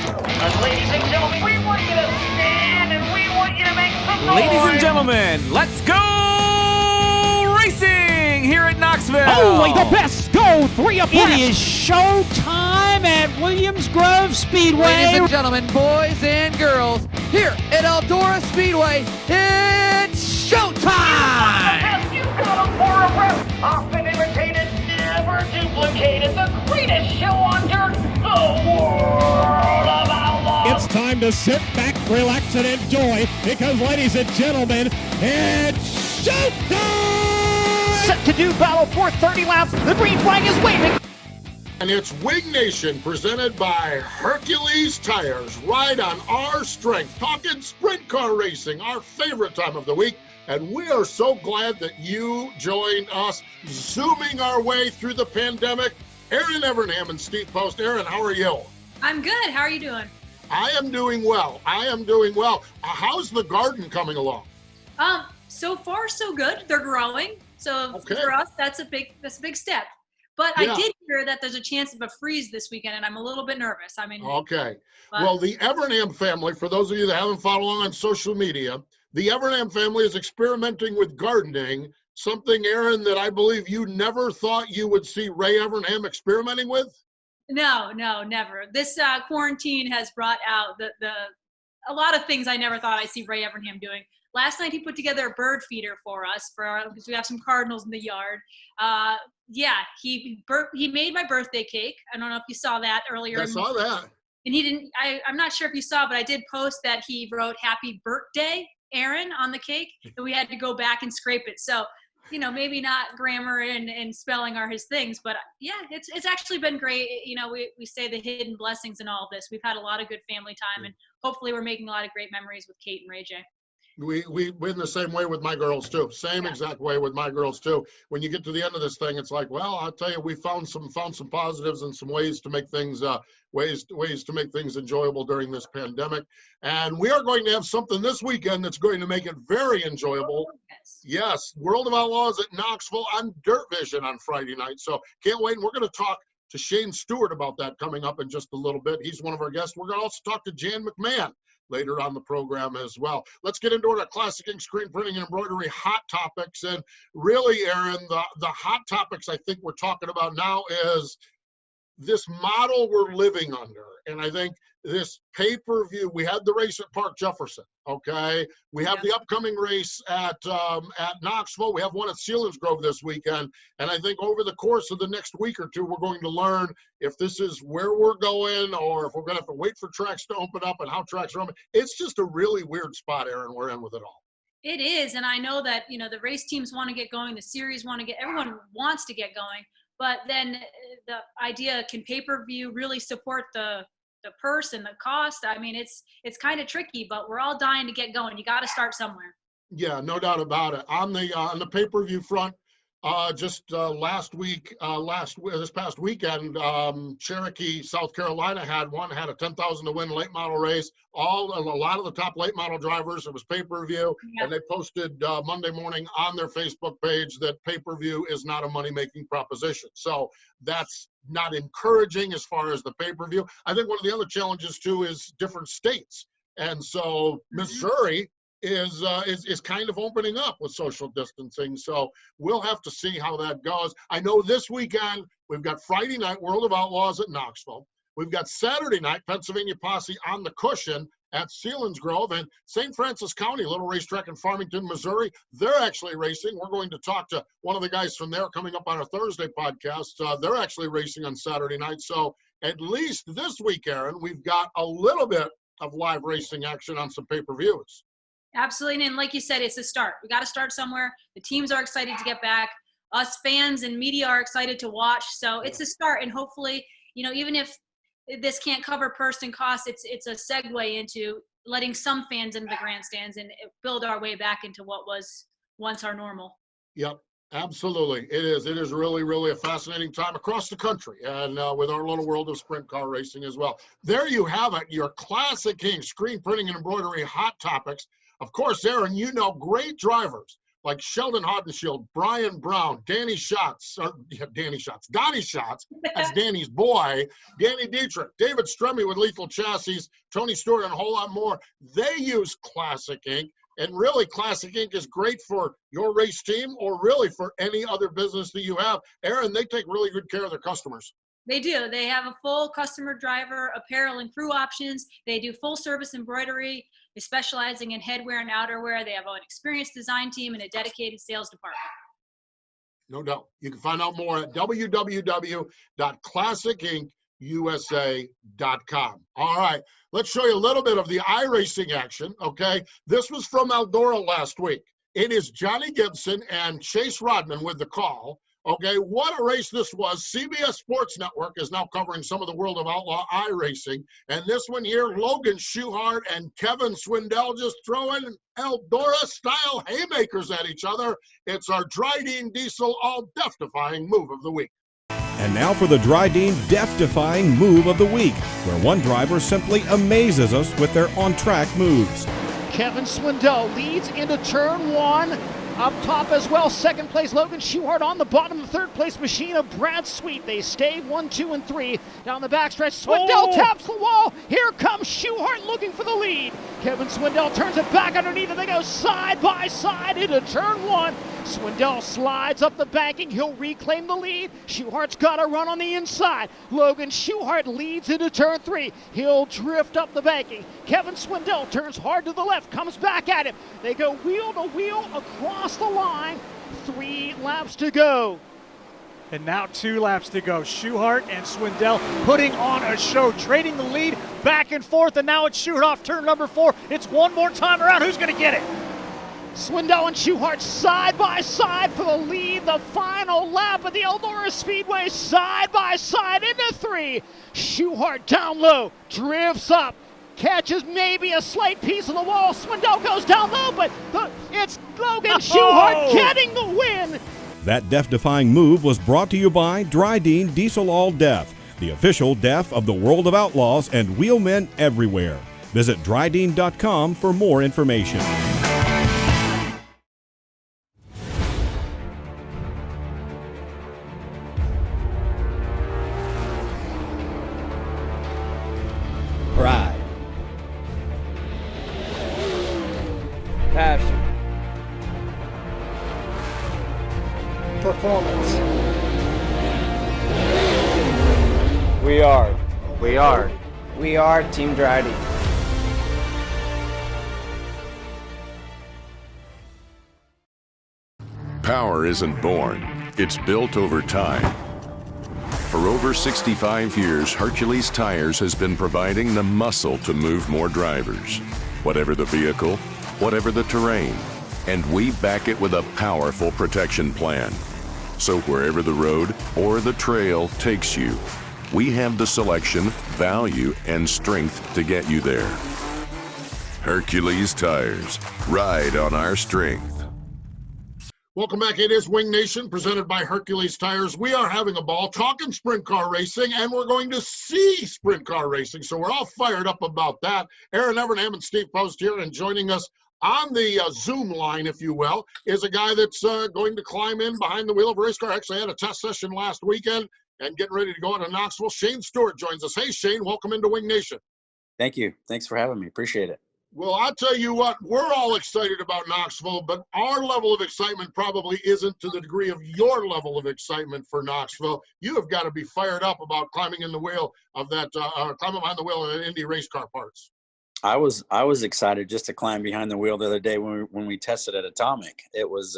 Ladies and gentlemen, we want you to stand and we want you to make some noise. Ladies and gentlemen, let's go racing here at Knoxville. Only the best go 3 abreast. It is show time at Williams Grove Speedway. Ladies and gentlemen, boys and girls, here at Eldora Speedway, it's showtime! Have you got a four abreast? Often imitated, never duplicated. The greatest show on dirt, the world of outlaws. It's time to sit back, relax, and enjoy because, ladies and gentlemen, it's showtime! Set to do battle for 30 laps. The green flag is waving. And it's Wing Nation presented by Hercules Tires. Ride on our strength. Talking sprint car racing, our favorite time of the week. And we are so glad that you joined us, zooming our way through the pandemic. Erin Evernham and Steve Post. Erin, how are you? I'm good. How are you doing? I am doing well. How's the garden coming along? So far so good. They're growing. So Okay. for us, that's a big step. But Yeah. I did hear that there's a chance of a freeze this weekend, and I'm a little bit nervous. Okay. But- Well, the Evernham family, for those of you that haven't followed along on social media, the Evernham family is experimenting with gardening, something, Erin, that I believe you never thought you would see Ray Evernham experimenting with? No, never. This quarantine has brought out a lot of things I never thought I'd see Ray Evernham doing. Last night he put together a bird feeder for us because we have some cardinals in the yard. He made my birthday cake. I don't know if you saw that earlier. I saw that. And he didn't. I'm not sure if you saw, but I did post that he wrote "Happy Birthday, Aaron" on the cake, and we had to go back and scrape it. So, maybe not grammar and spelling are his things, but yeah, it's actually been great. We say the hidden blessings in all of this. We've had a lot of good family time, and hopefully we're making a lot of great memories with Kate and Ray J. We're in the same way with my girls too. Exact way with my girls too. When you get to the end of this thing, it's like, well, I'll tell you, we found some positives and some ways to make things ways to make things enjoyable during this pandemic. And we are going to have something this weekend that's going to make it very enjoyable. Yes, World of Outlaws at Knoxville on Dirt Vision on Friday night. So can't wait. And we're going to talk to Shane Stewart about that coming up in just a little bit. He's one of our guests. We're going to also talk to Jan McMahan later on the program as well. Let's get into our classic ink, screen printing, and embroidery hot topics. And really, Erin, the hot topics I think we're talking about now is this model we're living under. And I think this pay-per-view, we had the race at Park Jefferson, okay? We have the upcoming race at Knoxville. We have one at Selinsgrove this weekend. And I think over the course of the next week or two, we're going to learn if this is where we're going or if we're going to have to wait for tracks to open up and how tracks are open. It's just a really weird spot, Erin, we're in with it all. It is, and I know that, the race teams want to get going, the series everyone wants to get going, but then the idea, can pay-per-view really support the purse and the cost? I mean, it's kind of tricky, but we're all dying to get going. You got to start somewhere. Yeah, no doubt about it. On the pay-per-view front, this past weekend, Cherokee, South Carolina had a 10,000 to win late model race. A lot of the top late model drivers, it was pay-per-view, and they posted Monday morning on their Facebook page that pay-per-view is not a money-making proposition. So that's not encouraging as far as the pay-per-view. I think one of the other challenges too is different states, and so Missouri is kind of opening up with social distancing. So we'll have to see how that goes. I know this weekend we've got Friday night World of Outlaws at Knoxville. We've got Saturday night Pennsylvania Posse on the cushion at Selinsgrove, and St. Francis County, a little racetrack in Farmington, Missouri. They're actually racing. We're going to talk to one of the guys from there coming up on our Thursday podcast. They're actually racing on Saturday night. So at least this week, Erin, we've got a little bit of live racing action on some pay-per-views. Absolutely, and like you said, it's a start. We got to start somewhere. The teams are excited to get back. Us fans and media are excited to watch. So it's a start, and hopefully, even if this can't cover purse and cost, it's a segue into letting some fans into the grandstands and build our way back into what was once our normal. Yep, absolutely. It is. It is really, really a fascinating time across the country, and with our little world of sprint car racing as well. There you have it, your classic ink, screen printing and embroidery hot topics. Of course, Erin, great drivers like Sheldon Haudenschild, Brian Brown, Donnie Schatz, that's Danny's boy, Danny Dietrich, David Stremme with Lethal Chassis, Tony Stewart, and a whole lot more. They use Classic Ink. And really, Classic Ink is great for your race team or really for any other business that you have. Erin, they take really good care of their customers. They do. They have a full customer driver, apparel, and crew options. They do full service embroidery. They specializing in headwear and outerwear. They have an experienced design team and a dedicated sales department. No doubt. You can find out more at www.classicinkusa.com. All right. Let's show you a little bit of the iRacing action, okay? This was from Eldora last week. It is Johnny Gibson and Chase Rodman with the call. Okay, what a race this was. CBS Sports Network is now covering some of the World of Outlaw iRacing. And this one here, Logan Schuchart and Kevin Swindell just throwing Eldora-style haymakers at each other. It's our Drydene Diesel All DEF-Defying Move of the Week. And now for the Drydene DEF-Defying Move of the Week, where one driver simply amazes us with their on-track moves. Kevin Swindell leads into turn one. Up top as well, second place Logan Schuchart. On the bottom, the third place machine of Brad Sweet. They stay 1, 2, and 3. Down the backstretch, Swindell taps the wall. Here comes Schuchart looking for the lead. Kevin Swindell turns it back underneath and they go side by side into turn one. Swindell slides up the banking. He'll reclaim the lead. Schuchart's got a run on the inside. Logan Schuchart leads into turn three. He'll drift up the banking. Kevin Swindell turns hard to the left, comes back at him. They go wheel to wheel across the line. 3 laps to go. And now 2 laps to go. Schuchart and Swindell putting on a show, trading the lead back and forth, and now it's Schuchart off turn number 4. It's one more time around. Who's going to get it? Swindell and Schuchart side by side for the lead. The final lap of the Eldora Speedway, side by side into 3. Schuchart down low, drifts up, catches maybe a slight piece of the wall. Swindell goes down low, but it's Logan Schuchart getting the win. That DEF-Defying move was brought to you by Drydene Diesel All DEF, the official DEF of the World of Outlaws and wheelmen everywhere. Visit Drydene.com for more information. Pride, passion, performance. We are Team Drydene. Power isn't born, it's built over time. For over 65 years, Hercules Tires has been providing the muscle to move more drivers, whatever the vehicle, whatever the terrain, and we back it with a powerful protection plan. So wherever the road or the trail takes you, we have the selection, value, and strength to get you there. Hercules Tires, ride on our strength. Welcome back. It is Wing Nation, presented by Hercules Tires. We are having a ball talking sprint car racing, and we're going to see sprint car racing. So we're all fired up about that. Erin Evernham and Steve Post here, and joining us on the Zoom line, if you will, is a guy that's going to climb in behind the wheel of a race car. Actually had a test session last weekend and getting ready to go into Knoxville. Shane Stewart joins us. Hey, Shane, welcome into Wing Nation. Thank you. Thanks for having me. Appreciate it. Well, I'll tell you what, we're all excited about Knoxville, but our level of excitement probably isn't to the degree of your level of excitement for Knoxville. You have got to be fired up about climbing in the wheel of that, climbing behind the wheel of that Indy race car parts. I was excited just to climb behind the wheel the other day when we tested at Atomic. It was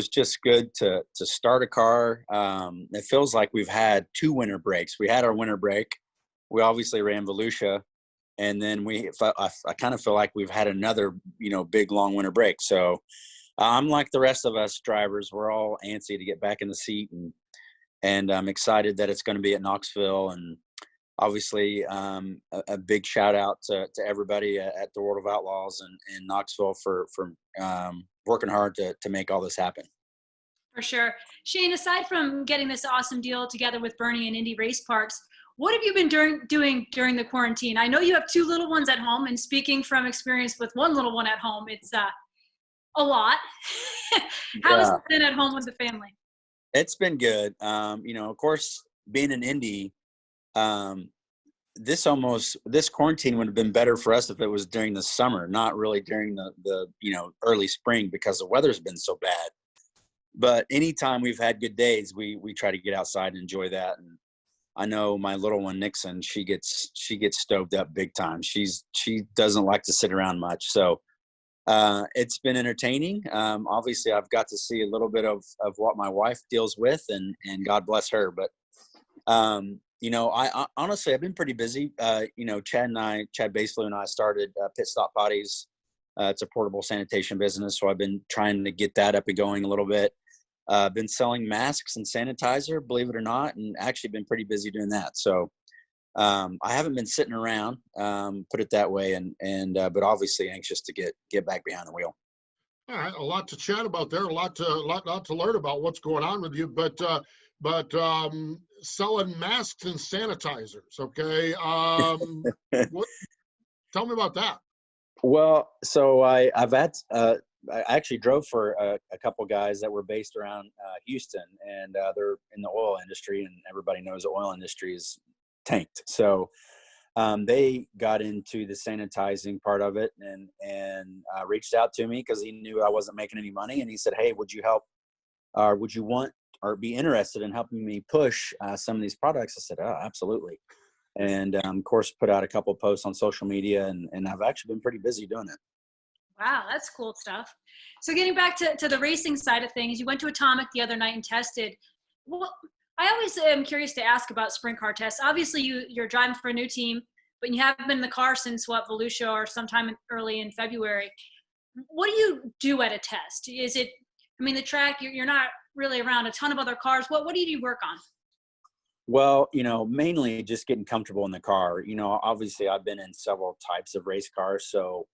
just good to start a car. It feels like we've had 2 winter breaks. We had our winter break. We obviously ran Volusia. And then I kind of feel like we've had another, big long winter break. So I'm like the rest of us drivers. We're all antsy to get back in the seat, and I'm excited that it's going to be at Knoxville. And obviously a big shout out to everybody at the World of Outlaws and Knoxville for working hard to make all this happen. For sure. Shane, aside from getting this awesome deal together with Bernie and Indy Race Parks, what have you been doing during the quarantine? I know you have 2 little ones at home, and speaking from experience with one little one at home, it's a lot. How has Yeah. it been at home with the family? It's been good. Of course, being in Indy, this quarantine would have been better for us if it was during the summer, not really during the early spring, because the weather's been so bad. But anytime we've had good days, we try to get outside and enjoy that. And I know my little one, Nixon, she gets stoved up big time. She doesn't like to sit around much. So it's been entertaining. Obviously I've got to see a little bit of what my wife deals with, and God bless her. But I honestly, I've been pretty busy. Chad Baselew and I started Pit Stop Potties. It's a portable sanitation business. So I've been trying to get that up and going a little bit. Been selling masks and sanitizer, believe it or not, and actually been pretty busy doing that. So I haven't been sitting around, put it that way, but obviously anxious to get back behind the wheel. All right, a lot to chat about there, a lot to learn about what's going on with you, but selling masks and sanitizers, okay? Tell me about that. Well, so I actually drove for a couple guys that were based around Houston, and they're in the oil industry, and everybody knows the oil industry is tanked. So they got into the sanitizing part of it, and reached out to me because he knew I wasn't making any money, and he said, "Hey, would you help? Would you want or be interested in helping me push some of these products?" I said, "Oh, absolutely." And of course, put out a couple posts on social media, and I've actually been pretty busy doing it. Wow, that's cool stuff. So getting back to the racing side of things, you went to Atomic the other night and tested. Well, I always am curious to ask about sprint car tests. Obviously, you're driving for a new team, but you haven't been in the car since Volusia or sometime early in February. What do you do at a test? Is it, the track, you're not really around a ton of other cars. What do you work on? Well, mainly just getting comfortable in the car. Obviously I've been in several types of race cars. So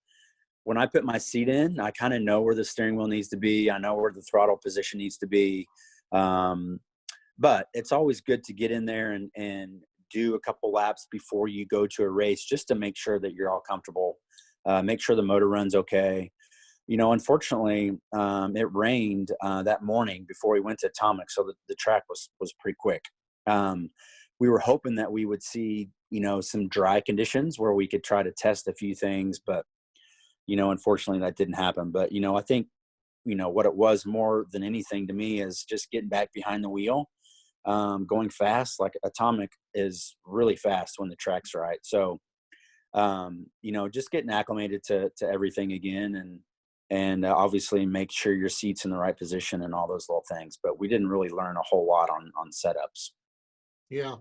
when I put my seat in, I kind of know where the steering wheel needs to be. I know where the throttle position needs to be. But it's always good to get in there and do a couple laps before you go to a race, just to make sure that you're all comfortable, make sure the motor runs okay. Unfortunately, it rained that morning before we went to Atomic, so the track was pretty quick. We were hoping that we would see, some dry conditions where we could try to test a few things, but, unfortunately that didn't happen. But, I think, what it was more than anything to me is just getting back behind the wheel, going fast. Like Atomic is really fast when the track's right. So, just getting acclimated to everything again, and obviously make sure your seat's in the right position and all those little things. But we didn't really learn a whole lot on setups. Yeah.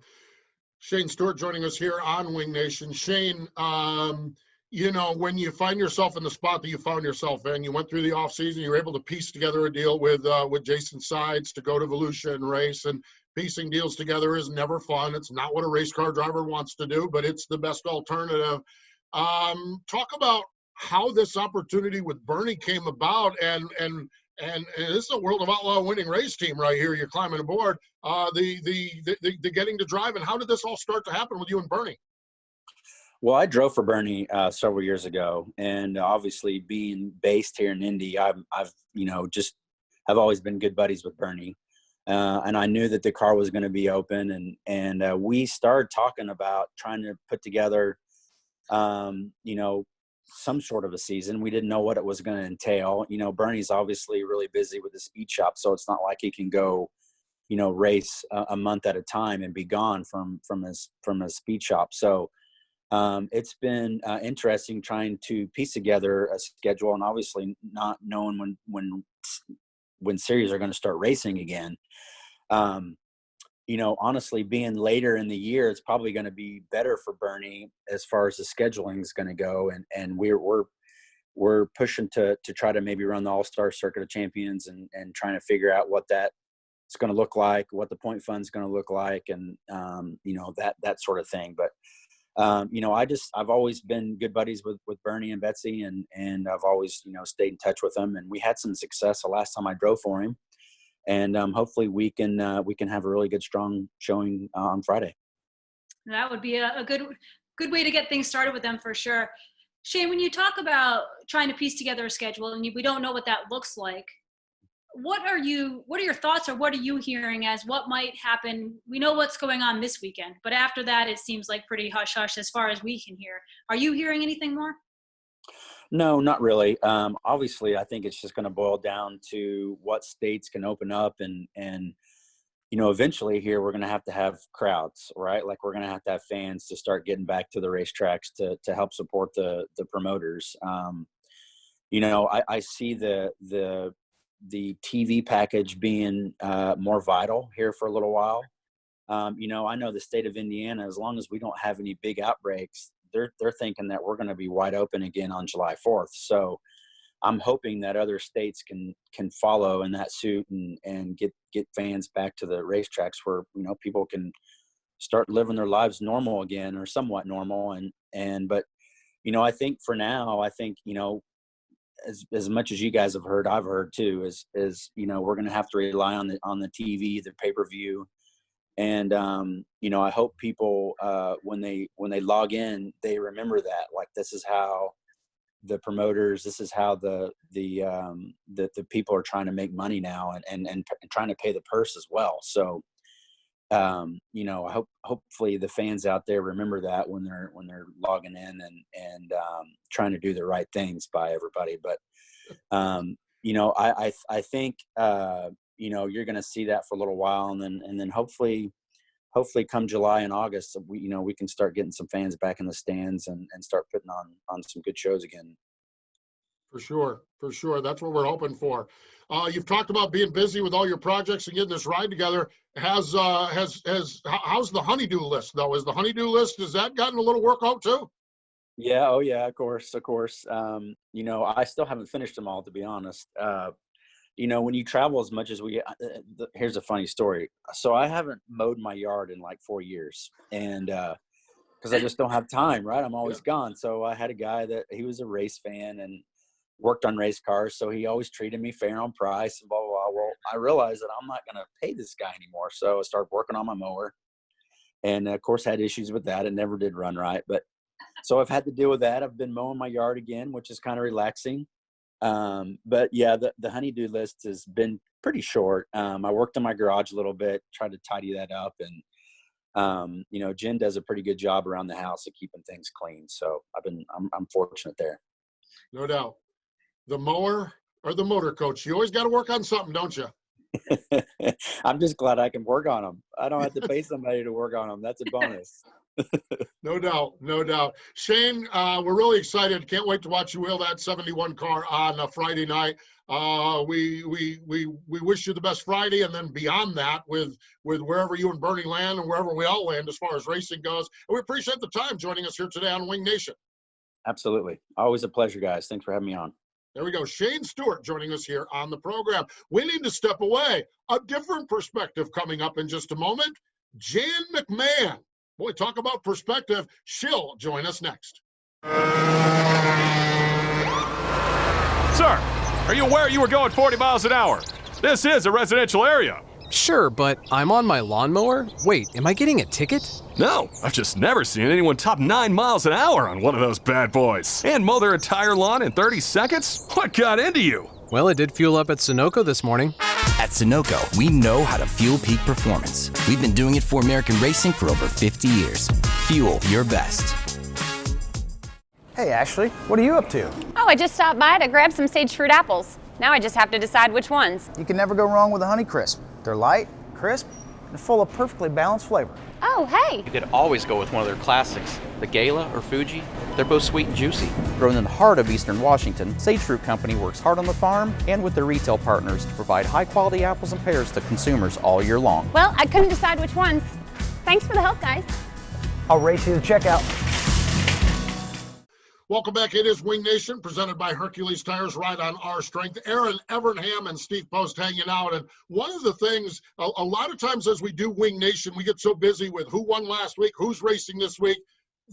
Shane Stewart joining us here on Wing Nation. Shane, when you find yourself in the spot that you found yourself in, you went through the off season, you were able to piece together a deal with Jason Sides to go to Volusia and race, and piecing deals together is never fun. It's not what a race car driver wants to do, but it's the best alternative. Talk about how this opportunity with Bernie came about, and this is a World of Outlaw winning race team right here. You're climbing aboard. The getting to drive, and how did this all start to happen with you and Bernie? Well, I drove for Bernie several years ago, and obviously being based here in Indy, I've always been good buddies with Bernie, and I knew that the car was going to be open, and we started talking about trying to put together, some sort of a season. We didn't know what it was going to entail. Bernie's obviously really busy with the speed shop, so it's not like he can go, race a month at a time and be gone from his speed shop. So it's been interesting trying to piece together a schedule, and obviously not knowing when series are going to start racing again. Honestly, being later in the year, it's probably going to be better for Bernie as far as the scheduling is going to go. And we're pushing to try to maybe run the All-Star Circuit of Champions and trying to figure out what that's going to look like, what the point fund's going to look like, and that sort of thing. But I've always been good buddies with Bernie and Betsy, and I've always stayed in touch with them, and we had some success the last time I drove for him. And hopefully we can have a really good, strong showing on Friday. That would be a good way to get things started with them for sure. Shane, when you talk about trying to piece together a schedule and we don't know what that looks like, what are your thoughts, or what are you hearing as what might happen? We know what's going on this weekend, but after that, it seems like pretty hush hush as far as we can hear. Are you hearing anything more? No, not really. Obviously, I think it's just going to boil down to what states can open up, and eventually here we're going to have crowds, right? Like we're going to have fans to start getting back to the racetracks to help support the promoters. I see the TV package being more vital here for a little while. I know the state of Indiana, as long as we don't have any big outbreaks, they're thinking that we're going to be wide open again on July 4th. So I'm hoping that other states can follow in that suit and get fans back to the racetracks where, people can start living their lives normal again, or somewhat normal. But I think for now, as much as you guys have heard, I've heard too, is we're going to have to rely on the TV, the pay-per-view. And, I hope people, when they log in, they remember that, like, this is how the promoters, this is how the people are trying to make money now and trying to pay the purse as well. So, I hope hopefully the fans out there remember that when they're logging in and trying to do the right things by everybody. But, I think, you're going to see that for a little while, and then hopefully come July and August, we can start getting some fans back in the stands and start putting on some good shows again. For sure. That's what we're hoping for. You've talked about being busy with all your projects and getting this ride together. How's the honeydew list though? Is the honeydew list, has that gotten a little work out too? Yeah. Oh yeah. Of course. I still haven't finished them all, to be honest. When you travel as much as we, here's a funny story. So I haven't mowed my yard in like 4 years, and because I just don't have time, right? I'm always gone. So I had a guy that he was a race fan and worked on race cars, so he always treated me fair on price and blah, blah, blah. Well, I realized that I'm not going to pay this guy anymore. So I started working on my mower, and of course had issues with that. It never did run right. But so I've had to deal with that. I've been mowing my yard again, which is kind of relaxing. But yeah, the honeydew list has been pretty short. I worked on my garage a little bit, tried to tidy that up, and Jen does a pretty good job around the house of keeping things clean. So I'm fortunate there. No doubt. The mower or the motor coach, you always got to work on something, don't you? I'm just glad I can work on them. I don't have to pay somebody to work on them. That's a bonus. No doubt. Shane, we're really excited. Can't wait to watch you wheel that 71 car on a Friday night. We wish you the best Friday, and then beyond that, with wherever you and Bernie land and wherever we all land as far as racing goes. And we appreciate the time joining us here today on Wing Nation. Absolutely. Always a pleasure, guys. Thanks for having me on. There we go. Shane Stewart joining us here on the program. We need to step away. A different perspective coming up in just a moment. Jan McMahan. Boy, talk about perspective. She'll join us next. Sir, are you aware you were going 40 miles an hour? This is a residential area. Sure, but I'm on my lawnmower? Wait, am I getting a ticket? No, I've just never seen anyone top 9 miles an hour on one of those bad boys. And mow their entire lawn in 30 seconds? What got into you? Well, it did fuel up at Sunoco this morning. At Sunoco, we know how to fuel peak performance. We've been doing it for American racing for over 50 years. Fuel your best. Hey, Ashley, what are you up to? Oh, I just stopped by to grab some sage fruit apples. Now I just have to decide which ones. You can never go wrong with a Honeycrisp. They're light, crisp, and full of perfectly balanced flavor. Oh, hey! You could always go with one of their classics, the Gala or Fuji. They're both sweet and juicy. Grown in the heart of Eastern Washington, Sage Fruit Company works hard on the farm and with their retail partners to provide high-quality apples and pears to consumers all year long. Well, I couldn't decide which ones. Thanks for the help, guys. I'll race you to checkout. Welcome back. It is Wing Nation, presented by Hercules Tires, right on our strength. Erin Evernham and Steve Post hanging out. And one of the things, a lot of times as we do Wing Nation, we get so busy with who won last week, who's racing this week,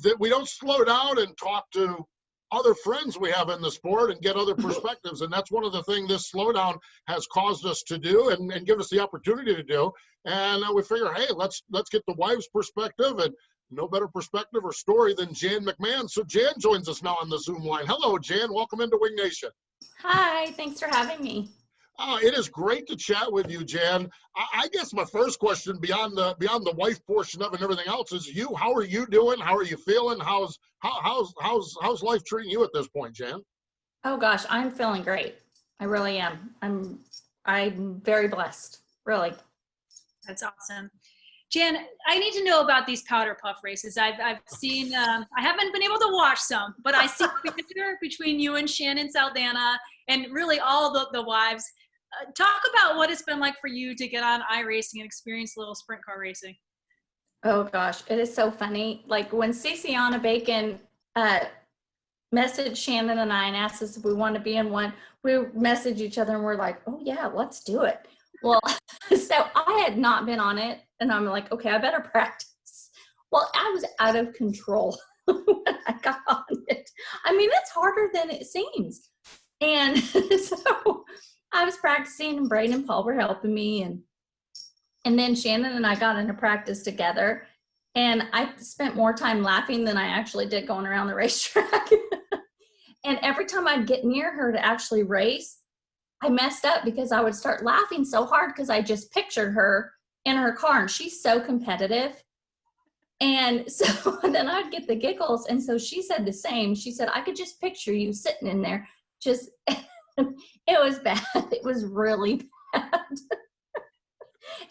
that we don't slow down and talk to other friends we have in the sport and get other perspectives. And that's one of the things this slowdown has caused us to do and give us the opportunity to do. And we figure, hey, let's get the wives' perspective. And no better perspective or story than Jan McMahan. So Jan joins us now on the Zoom line. Hello, Jan. Welcome into Wing Nation. Hi, thanks for having me. It is great to chat with you, Jan. I guess my first question, beyond the wife portion of it and everything else, is you. How are you doing? How are you feeling? How's life treating you at this point, Jan? Oh gosh, I'm feeling great. I really am. I'm very blessed, really. That's awesome. Jan, I need to know about these powder puff races. I've seen, I haven't been able to watch some, but I see the picture between you and Shannon Saldana and really all the wives. Talk about what it's been like for you to get on iRacing and experience a little sprint car racing. Oh gosh, it is so funny. Like when Ciciana Bacon messaged Shannon and I and asked us if we want to be in one, we messaged each other and we're like, oh yeah, let's do it. Well, so I had not been on it and I'm like, okay, I better practice. Well, I was out of control when I got on it. I mean, it's harder than it seems. And so I was practicing and Braden and Paul were helping me. And then Shannon and I got into practice together. And I spent more time laughing than I actually did going around the racetrack. And every time I'd get near her to actually race, I messed up because I would start laughing so hard because I just pictured her in her car and she's so competitive. And so then I'd get the giggles. And so she said the same. She said, I could just picture you sitting in there. Just, it was bad. It was really bad.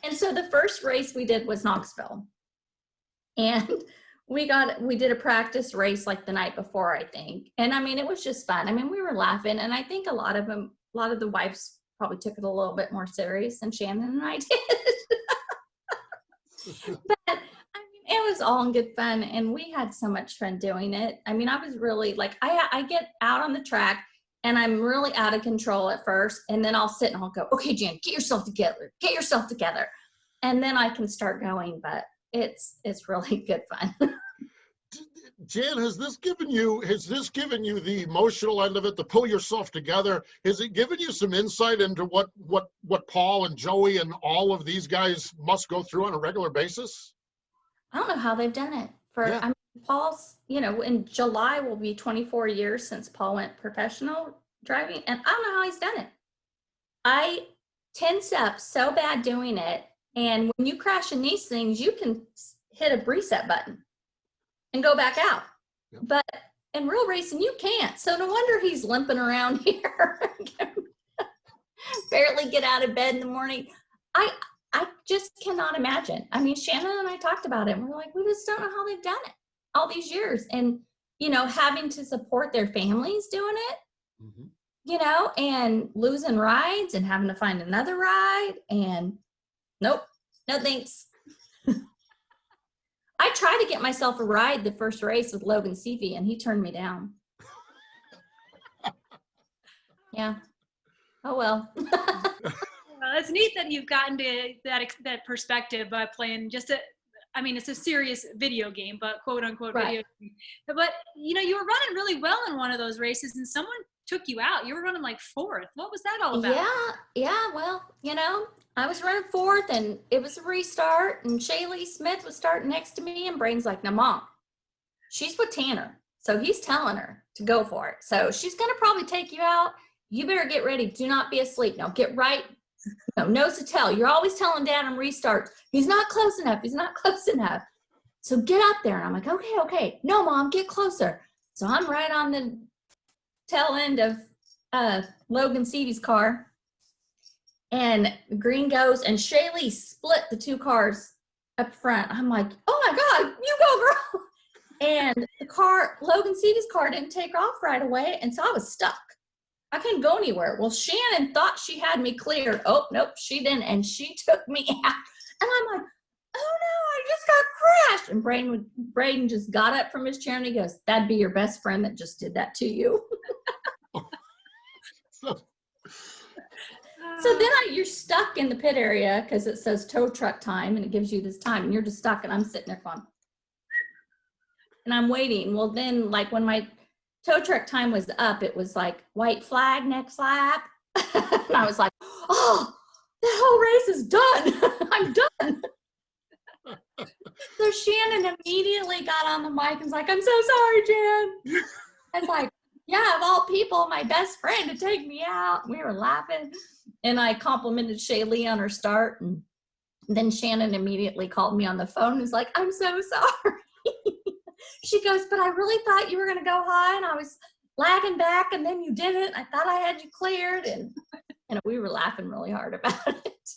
And so the first race we did was Knoxville. And we did a practice race like the night before, I think. And I mean, it was just fun. I mean, we were laughing. And I think a lot of the wives probably took it a little bit more serious than Shannon and I did. But I mean, it was all in good fun. And we had so much fun doing it. I mean, I was really like, I get out on the track and I'm really out of control at first. And then I'll sit and I'll go, okay, Jan, get yourself together. And then I can start going. But it's really good fun. Jan, has this given you the emotional end of it, to pull yourself together? Has it given you some insight into what Paul and Joey and all of these guys must go through on a regular basis? I don't know how they've done it. I mean, Paul's, in July will be 24 years since Paul went professional driving, and I don't know how he's done it. I tensed up so bad doing it, and when you crash in these things, you can hit a reset button and go back out. Yep. But in real racing, you can't. So no wonder he's limping around here. Barely get out of bed in the morning. I just cannot imagine. I mean, Shannon and I talked about it. And we're like, we just don't know how they've done it all these years. And, having to support their families doing it, and losing rides and having to find another ride. And nope, no thanks. I tried to get myself a ride the first race with Logan Seavey, and he turned me down. Yeah. Oh, well. Well, it's neat that you've gotten to that perspective by playing it's a serious video game, but quote unquote video game. But, you were running really well in one of those races and someone took you out. You were running like fourth. What was that all about? Yeah. Well, I was running fourth and it was a restart and Shaylee Smith was starting next to me and Brain's like, now Mom, she's with Tanner. So he's telling her to go for it. So she's going to probably take you out. You better get ready. Do not be asleep. Now get right. Nose to tail. You're always telling Dad on restarts, he's not close enough. So get up there. And I'm like, okay. No, Mom, get closer. So I'm right on the tail end of Logan Seavey's car. And green goes, and Shaylee split the two cars up front. I'm like, oh my God, you go, girl. And the car, Logan Seavey's car, didn't take off right away. And so I was stuck. I couldn't go anywhere. Well, Shannon thought she had me cleared. Oh, nope, she didn't. And she took me out. And I'm like, oh no, I just got crashed. And Braden just got up from his chair and he goes, that'd be your best friend that just did that to you. So then you're stuck in the pit area because it says tow truck time and it gives you this time and you're just stuck and I'm sitting there going, and I'm waiting. Well, then like when my tow truck time was up, it was like white flag, next lap. And I was like, oh, the whole race is done. I'm done. So Shannon immediately got on the mic and was like, I'm so sorry, Jan. I was like, yeah, of all people, my best friend to take me out. We were laughing. And I complimented Shaylee on her start. And then Shannon immediately called me on the phone and was like, I'm so sorry. She goes, but I really thought you were going to go high, and I was lagging back, and then you didn't. I thought I had you cleared. And we were laughing really hard about it.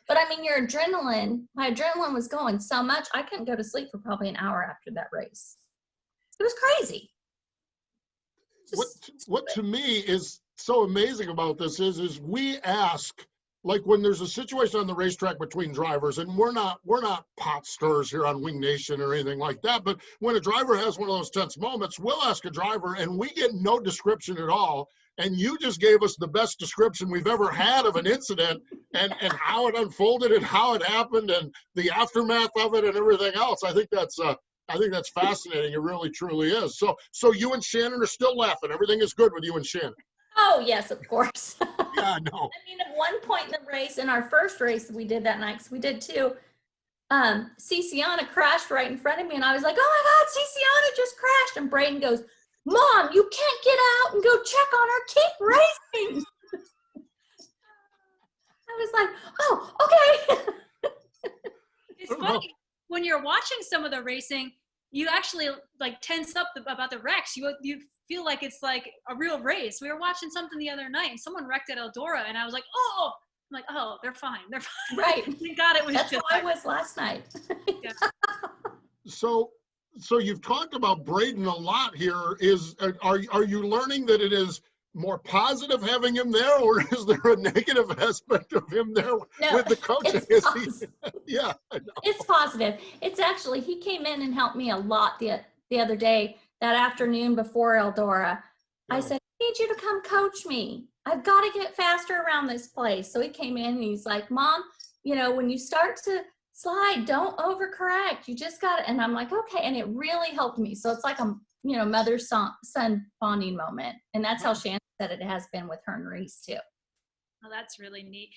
But I mean, my adrenaline was going so much, I couldn't go to sleep for probably an hour after that race. It was crazy. What to me is so amazing about this is we ask, like when there's a situation on the racetrack between drivers, and we're not pot stirrers here on Wing Nation or anything like that, but when a driver has one of those tense moments, we'll ask a driver and we get no description at all. And you just gave us the best description we've ever had of an incident and how it unfolded and how it happened and the aftermath of it and everything else. I think that's fascinating. It really, truly is. So you and Shannon are still laughing. Everything is good with you and Shannon. Oh, yes, of course. Yeah, I know. I mean, at one point in the race, in our first race we did that night, because we did two, Ciciana crashed right in front of me, and I was like, oh my God, Ciciana just crashed. And Braden goes, Mom, you can't get out and go check on her. Keep racing. I was like, oh, okay. It's funny. When you're watching some of the racing, you actually like tense up about the wrecks. You feel like it's like a real race. We were watching something the other night, and someone wrecked at Eldora, and I was like, oh. I'm like, oh, they're fine. They're fine. Right. Thank God it was That's just how I was last night. Yeah. So you've talked about Braden a lot here. Are you learning that it is more positive having him there, or is there a negative aspect of him there with the coaching? Yeah, I know. It's positive. It's actually, he came in and helped me a lot the other day, that afternoon before Eldora. I said, I need you to come coach me. I've got to get faster around this place. So he came in and he's like, Mom, when you start to slide, don't overcorrect. You just got it. And I'm like, okay. And it really helped me. So it's like a, mother-son bonding moment. And that's how Shannon said it has been with her and Reese too. Oh, that's really neat.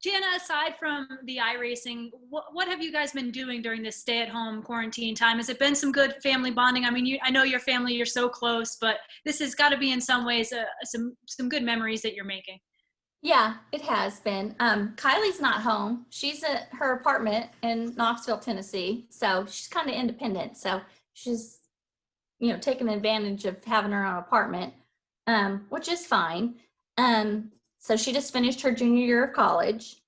Jana, aside from the iRacing, what have you guys been doing during this stay-at-home quarantine time? Has it been some good family bonding? I mean, I know your family, you're so close, but this has got to be in some ways some good memories that you're making. Yeah, it has been. Kylie's not home. She's at her apartment in Knoxville, Tennessee. So she's kind of independent. So she's, taking advantage of having her own apartment, which is fine. So she just finished her junior year of college.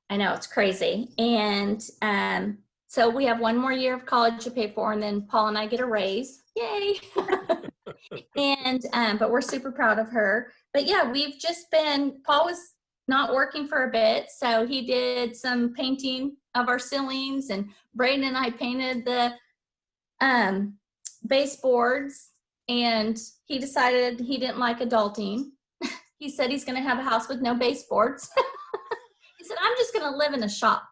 I know, it's crazy. And so we have one more year of college to pay for, and then Paul and I get a raise. Yay. But we're super proud of her. But yeah, Paul was not working for a bit, so he did some painting of our ceilings, and Braden and I painted the baseboards, and he decided he didn't like adulting. He said he's going to have a house with no baseboards. He said, I'm just going to live in a shop.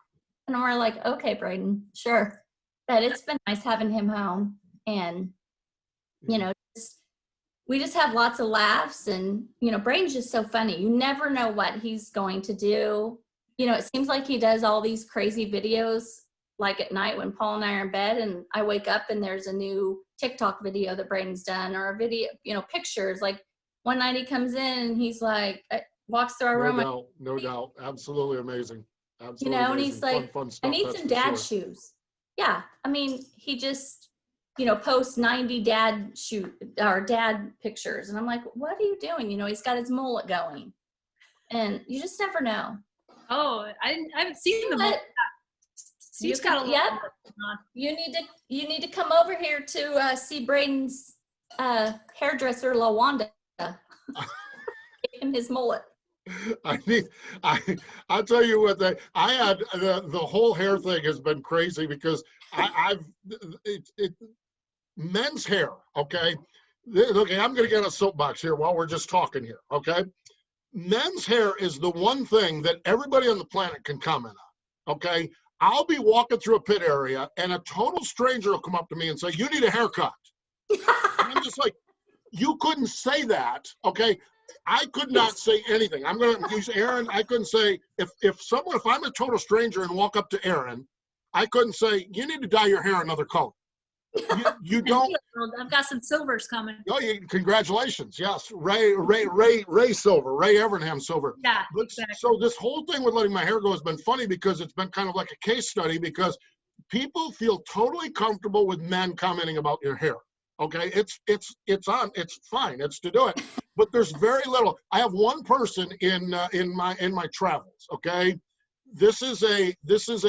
And we're like, okay, Braden, sure. But it's been nice having him home. And, we just have lots of laughs. And, Braden's just so funny. You never know what he's going to do. It seems like he does all these crazy videos, like at night when Paul and I are in bed, and I wake up and there's a new TikTok video that Braden's done, or a video, pictures. Like, one night he comes in and he's like, walks through our room. No doubt. Absolutely amazing. Absolutely and amazing. he's like, fun stuff, I need some dad shoes. Yeah. I mean, he just, posts 90 dad pictures. And I'm like, what are you doing? He's got his mullet going. And you just never know. Oh, I haven't seen the mullet. Steve's got a lot. Yep. You need to come over here to see Braden's hairdresser, LaWanda. Give him his mullet. I'll tell you what, I had the whole hair thing has been crazy, because men's hair. Okay, I'm going to get a soapbox here while we're just talking here. Okay, men's hair is the one thing that everybody on the planet can comment on. Okay, I'll be walking through a pit area and a total stranger will come up to me and say, "You need a haircut." And I'm just like, you couldn't say that. Okay, I could not say anything. I'm going to use Erin. I couldn't say if I'm a total stranger and walk up to Erin I couldn't say, you need to dye your hair another color. You don't. I've got some silvers coming. Oh, congratulations. Yes. Ray Silver, Ray Evernham Silver. Yeah, but, exactly. So this whole thing with letting my hair go has been funny because it's been kind of like a case study because people feel totally comfortable with men commenting about your hair. Okay. It's fine. It's to do it. But there's very little. I have one person in my travels. Okay. This is a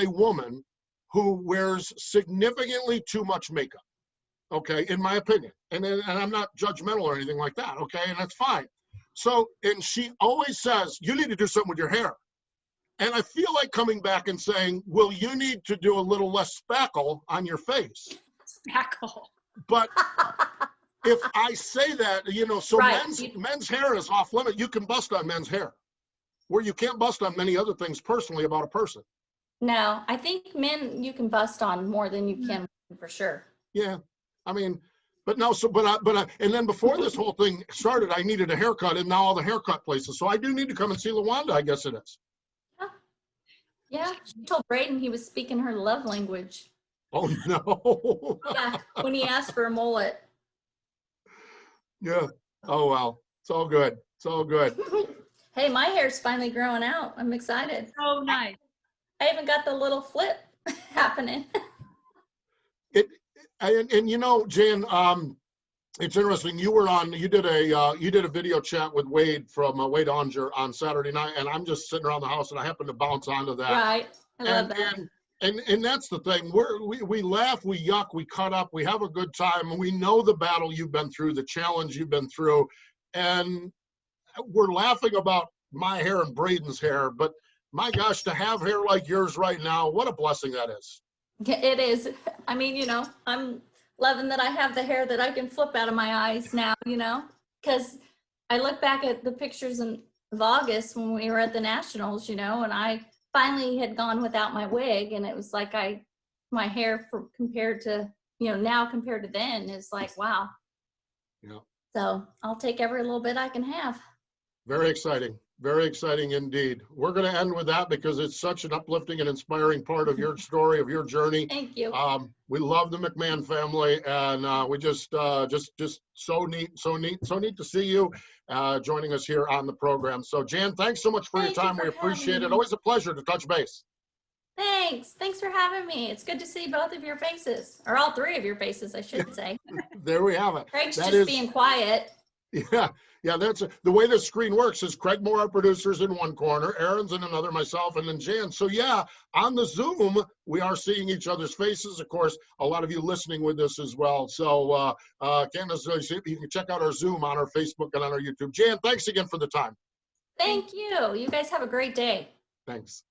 woman who wears significantly too much makeup, okay, in my opinion. And I'm not judgmental or anything like that, okay, and that's fine. So, and she always says, you need to do something with your hair. And I feel like coming back and saying, well, you need to do a little less spackle on your face. Spackle. But if I say that, so Right. men's hair is off limit. You can bust on men's hair, where you can't bust on many other things personally about a person. No, I think men you can bust on more than you can for sure. Yeah, I mean, but no, and then before this whole thing started, I needed a haircut, and now all the haircut places. So I do need to come and see LaWanda, I guess it is. Yeah, she told Braden he was speaking her love language. Oh no. Yeah, when he asked for a mullet. Yeah. Oh well, it's all good. It's all good. Hey, my hair's finally growing out. I'm excited. Oh, nice. I even got the little flip happening. And Jan, it's interesting. You did a video chat with Wade from Wade Onger on Saturday night, and I'm just sitting around the house, and I happened to bounce onto that. Right, I love that. And that's the thing. We laugh, we yuck, we cut up, we have a good time, and we know the battle you've been through, the challenge you've been through, and we're laughing about my hair and Braden's hair, but my gosh, to have hair like yours right now, what a blessing that is. It is. I mean, I'm loving that I have the hair that I can flip out of my eyes now, because I look back at the pictures of August when we were at the Nationals, and I finally had gone without my wig, and it was like my hair compared to, now compared to then is like, wow. Yeah. So I'll take every little bit I can have. Very exciting. Very exciting indeed. We're going to end with that because it's such an uplifting and inspiring part of your story, of your journey. Thank you. We love the McMahan family, and we just so neat to see you joining us here on the program. So Jan, thanks so much for your time. We appreciate it. Always a pleasure to touch base. Thanks for having me. It's good to see both of your faces, or all three of your faces, I should say. There we have it. Craig's just being quiet. Yeah, that's the way the screen works. Is Craig Moore, our producer's in one corner, Aaron's in another, myself, and then Jan. So yeah, on the Zoom, we are seeing each other's faces. Of course, a lot of you listening with us as well. So Candace, you can check out our Zoom on our Facebook and on our YouTube. Jan, thanks again for the time. Thank you. You guys have a great day. Thanks.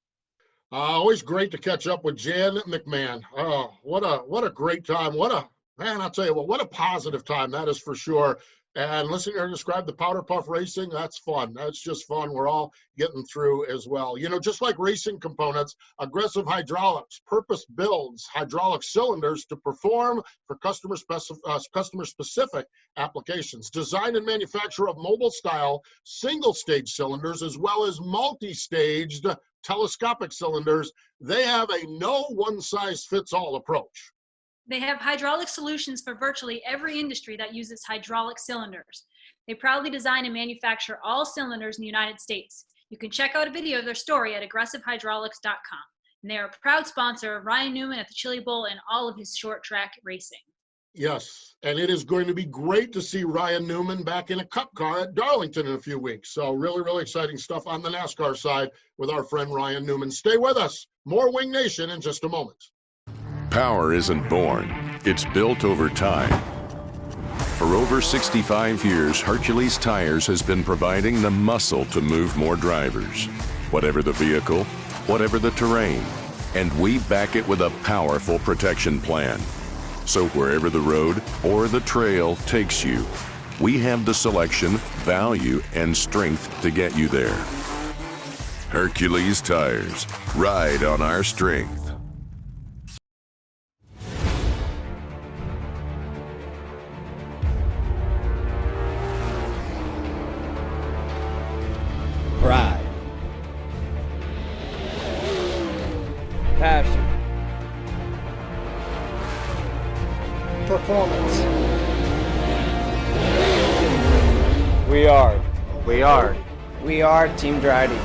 Always great to catch up with Jan McMahan. Oh, what a great time. I'll tell you what a positive time that is for sure. And listening to her describe the powder puff racing, that's fun. That's just fun. We're all getting through as well. Just like racing components, Aggressive Hydraulics purpose builds hydraulic cylinders to perform for customer-specific applications. Design and manufacture of mobile-style single-stage cylinders as well as multi-staged telescopic cylinders. They have a no one-size-fits-all approach. They have hydraulic solutions for virtually every industry that uses hydraulic cylinders. They proudly design and manufacture all cylinders in the United States. You can check out a video of their story at aggressivehydraulics.com. And they are a proud sponsor of Ryan Newman at the Chili Bowl and all of his short track racing. Yes, and it is going to be great to see Ryan Newman back in a cup car at Darlington in a few weeks. So really, really exciting stuff on the NASCAR side with our friend Ryan Newman. Stay with us. More Wing Nation in just a moment. Power isn't born, it's built over time. For over 65 years, Hercules Tires has been providing the muscle to move more drivers. Whatever the vehicle, whatever the terrain, and we back it with a powerful protection plan. So wherever the road or the trail takes you, we have the selection, value, and strength to get you there. Hercules Tires, ride on our strength. Pride. Passion. We are. We are. We are Team Drydene.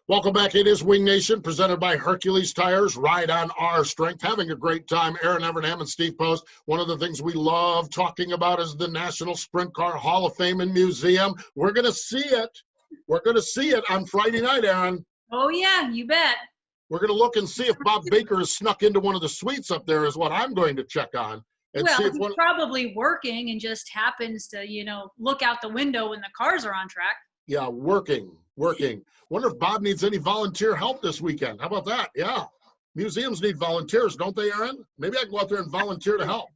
Welcome back. It is Wing Nation, presented by Hercules Tires. Ride on our strength. Having a great time. Erin Evernham and Steve Post. One of the things we love talking about is the National Sprint Car Hall of Fame and Museum. We're going to see it. We're going to see it on Friday night, Erin. Oh, yeah, you bet. We're going to look and see if Bob Baker has snuck into one of the suites up there is what I'm going to check on. And Well, see if he's one, probably working and just happens to, look out the window when the cars are on track. yeah, working. Wonder if Bob needs any volunteer help this weekend. How about that? Yeah. Museums need volunteers, don't they, Erin? Maybe I can go out there and volunteer to help.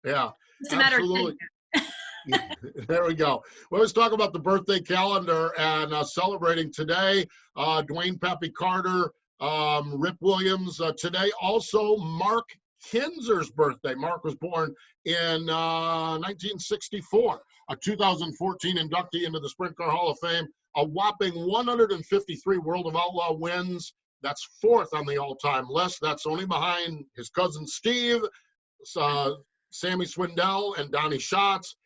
Yeah, It's a matter of absolutely. There we go. We always talk about the birthday calendar and celebrating today. Dwayne Pappy Carter, Rip Williams today. Also, Mark Kinzer's birthday. Mark was born in 1964, a 2014 inductee into the Sprint Car Hall of Fame. A whopping 153 World of Outlaw wins. That's fourth on the all-time list. That's only behind his cousin Steve, Sammy Swindell, and Donnie Schatz.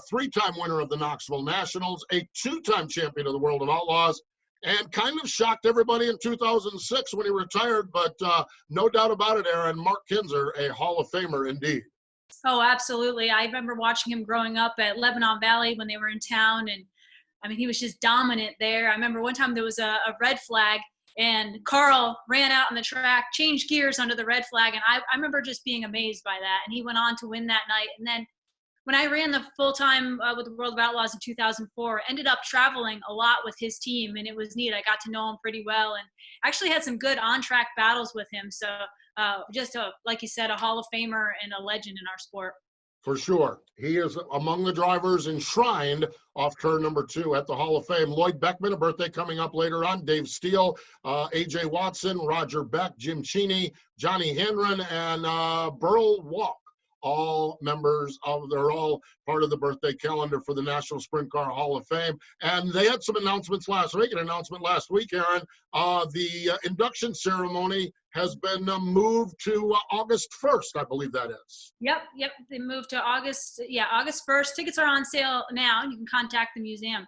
Three-time winner of the Knoxville Nationals, a two-time champion of the World of Outlaws, and kind of shocked everybody in 2006 when he retired, but no doubt about it, Erin, Mark Kinzer, a Hall of Famer indeed. Oh, absolutely. I remember watching him growing up at Lebanon Valley when they were in town, and he was just dominant there. I remember one time there was a red flag, and Carl ran out on the track, changed gears under the red flag, and I remember just being amazed by that. And he went on to win that night. And then when I ran the full-time with the World of Outlaws in 2004, ended up traveling a lot with his team, and it was neat. I got to know him pretty well and actually had some good on-track battles with him. So just, like you said, a Hall of Famer and a legend in our sport. For sure. He is among the drivers enshrined off turn number 2 at the Hall of Fame. Lloyd Beckman, a birthday coming up later on. Dave Steele, A.J. Watson, Roger Beck, Jim Cheney, Johnny Hendren, and Burl Walk. All members of, they're all part of the birthday calendar for the National Sprint Car Hall of Fame. And they had some announcements last week, an announcement last week, Erin. The induction ceremony has been moved to August 1st, I believe that is. Yep. They moved to August 1st. Tickets are on sale now. You can contact the museum.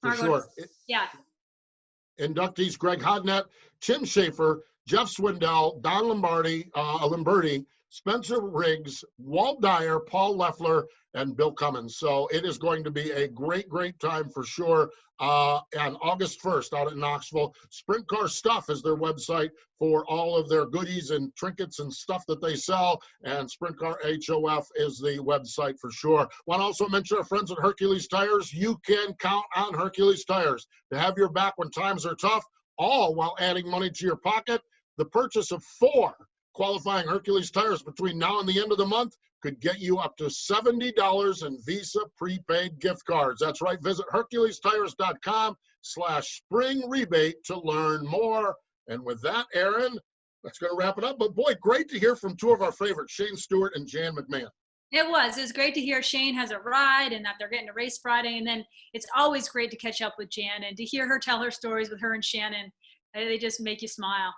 For sure. Yeah. Inductees Greg Hodnett, Tim Schaefer, Jeff Swindell, Don Lombardi, Spencer Riggs, Walt Dyer, Paul Leffler, and Bill Cummins. So it is going to be a great time for sure. On August 1st out at Knoxville. Sprint Car Stuff is their website for all of their goodies and trinkets and stuff that they sell. And Sprint Car HOF is the website for sure. Want to also mention our friends at Hercules Tires. You can count on Hercules Tires to have your back when times are tough, all while adding money to your pocket. The purchase of 4 qualifying Hercules tires between now and the end of the month could get you up to $70 in Visa prepaid gift cards. That's right. Visit HerculesTires.com/spring rebate to learn more. And with that, Erin, that's going to wrap it up. But boy, great to hear from 2 of our favorites, Shane Stewart and Jan McMahan. It was great to hear Shane has a ride and that they're getting to race Friday. And then it's always great to catch up with Jan and to hear her tell her stories with her and Shannon. They just make you smile.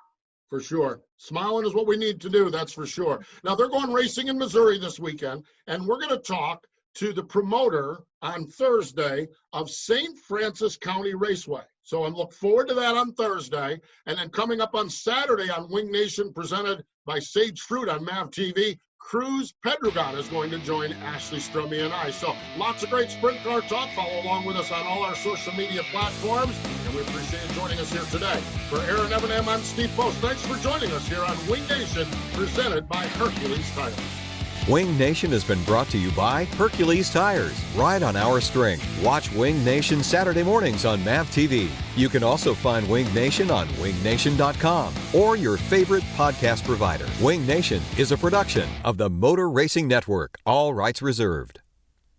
For sure. Smiling is what we need to do, that's for sure. Now, they're going racing in Missouri this weekend, and we're going to talk to the promoter on Thursday of St. Francis County Raceway. So I'm looking forward to that on Thursday. And then coming up on Saturday on Wing Nation, presented by Sage Fruit on MAV TV, Cruz Pedregon is going to join Ashley Strummy and I. So lots of great sprint car talk. Follow along with us on all our social media platforms. And we appreciate you joining us here today. For Erin Evernham, I'm Steve Post. Thanks for joining us here on Wing Nation, presented by Hercules Tires. Wing Nation has been brought to you by Hercules Tires. Ride on our strength. Watch Wing Nation Saturday mornings on MAV TV. You can also find Wing Nation on wingnation.com or your favorite podcast provider. Wing Nation is a production of the Motor Racing Network. All rights reserved.